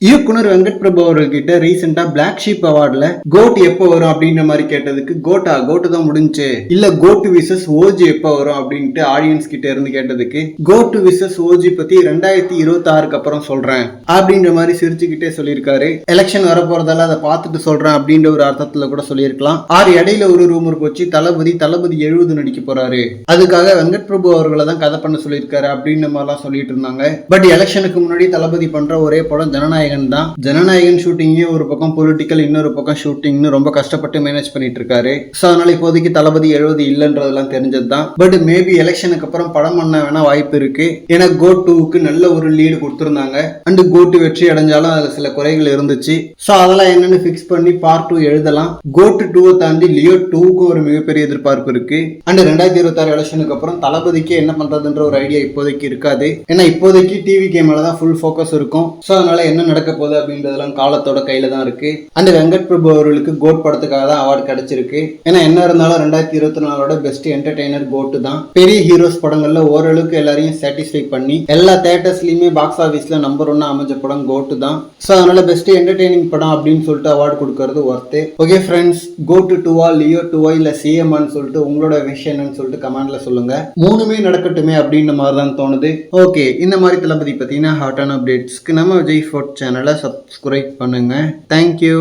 இயக்குனர் வெங்கட் பிரபு அவர்கிட்ட ரீசெண்டா பிளாக் ஷீப் அவார்ட்ல கோட் எப்போ வரும் அப்படின்ற மாதிரி கேட்டதுக்கு கோட்டு தான் முடிஞ்சு இல்ல கோட்டு விசஸ் ஓஜி எப்போ வரும் அப்படின்ட்டு ஆடியன்ஸ் கிட்ட இருந்து கேட்டதுக்கு கோட்டு விசஸ் ஓஜி பத்தி 2026 அப்புறம் சொல்றேன் அப்படின்ற மாதிரி சிரிச்சுக்கிட்டே சொல்லியிருக்காரு. எலெக்ஷன் வரப்போறதால அதை பார்த்துட்டு சொல்றேன் அப்படின்ற ஒரு அர்த்தத்துல கூட சொல்லியிருக்கலாம். இடையில ஒரு ரூமர் போச்சு தளபதி 70 நடிக்க போறாரு, அதுக்காக வெங்கட் பிரபு அவர்களை தான் கதை பண்ண சொல்லியிருக்காரு அப்படின்ற மாதிரிலாம் சொல்லிட்டு இருந்தாங்க. பட் எலெக்ஷனுக்கு முன்னாடி தளபதி பண்ற ஒரே படம் ஜனநாயகம் தான். ஜனநாயகன் ஷூட்டிங்கே ஒரு பக்கம் பொலிட்டிக்கல், இன்னொரு பக்கம் ஷூட்டிங்னு ரொம்ப கஷ்டப்பட்டு மேனேஜ் பண்ணிட்டு இருக்காரு. சோ அதனால இப்போதைக்கு தளபதி 70 இல்லன்றதெல்லாம் தெரிஞ்சதுதான். பட் மேபி எலெக்ஷனுக்கு அப்புறம் படம் பண்ண வேணா வாய்ப்பு இருக்கு. ஏன்னா கோட் 2க்கு நல்ல ஒரு லீடு கொடுத்திருந்தாங்க. அண்ட் கோட் வெற்றி அடைஞ்சாலும் அதுல சில குறைகள் இருந்துச்சு. சோ அதெல்லாம் என்னன்னு பிக்ஸ் பண்ணி பார்ட் 2 எழுதலாம். கோட் 2 தாண்டி லியோ 2க்கு ஒரு மிகப்பெரிய எதிர்பார்ப்பு இருக்கு. அண்ட் 2026 எலெக்ஷனுக்கு அப்புறம் தளபதிக்கு என்ன பண்றதுன்ற ஒரு ஐடியா இப்போதைக்கு இருக்காது. ஏன்னா இப்போதைக்கு டிவி கேம் மேலதான் ஃபுல் ஃபோக்கஸ் இருக்கும். சோ அதனால என்ன நடக்க போகுது அப்படின்றதெல்லாம் காலத்தோட கையில தான் இருக்கு. அண்ட் வெங்கட் பிரபு அவர்களுக்கு கோட் படத்துக்காக தான் அவார்டு கிடைச்சிருக்கு. ஏன்னா என்ன இருந்தாலும் 2024 பெஸ்ட் என்டர்டெய்னர் கோட் தான். பெரிய ஹீரோஸ் படங்கள்ல ஓரளவுக்கு எல்லாரையும் சாட்டிஸ்ஃபை பண்ணி எல்லா தியேட்டர்ஸ்லயுமே பாக்ஸ் ஆபீஸ்ல நம்பர் 1 அமைஞ்ச படம் கோட் தான். சோ அதனால பெஸ்ட் என்டர்டெய்னிங் படம் அப்படின்னு சொல்லிட்டு அவார்டு கொடுக்கறது worth. Okay friends, GOAT 2 Leo 2 இல்ல சிஎம்னு சொல்லிட்டு உங்களோட விஷயம் என்னன்னு சொல்லிட்டு கமெண்ட்ல சொல்லுங்க. மூணுமே நடக்கட்டுமே அப்படின்ற மாதிரி தான் தோணுது. ஓகே, இந்த மாதிரி தளபதி பத்தினா ஹாட்டான அப்டேட்ஸ்க்கு நம்ம விஜய் ஃபோர்ட் சேனலை சப்ஸ்கிரைப் பண்ணுங்க. தேங்க்யூ.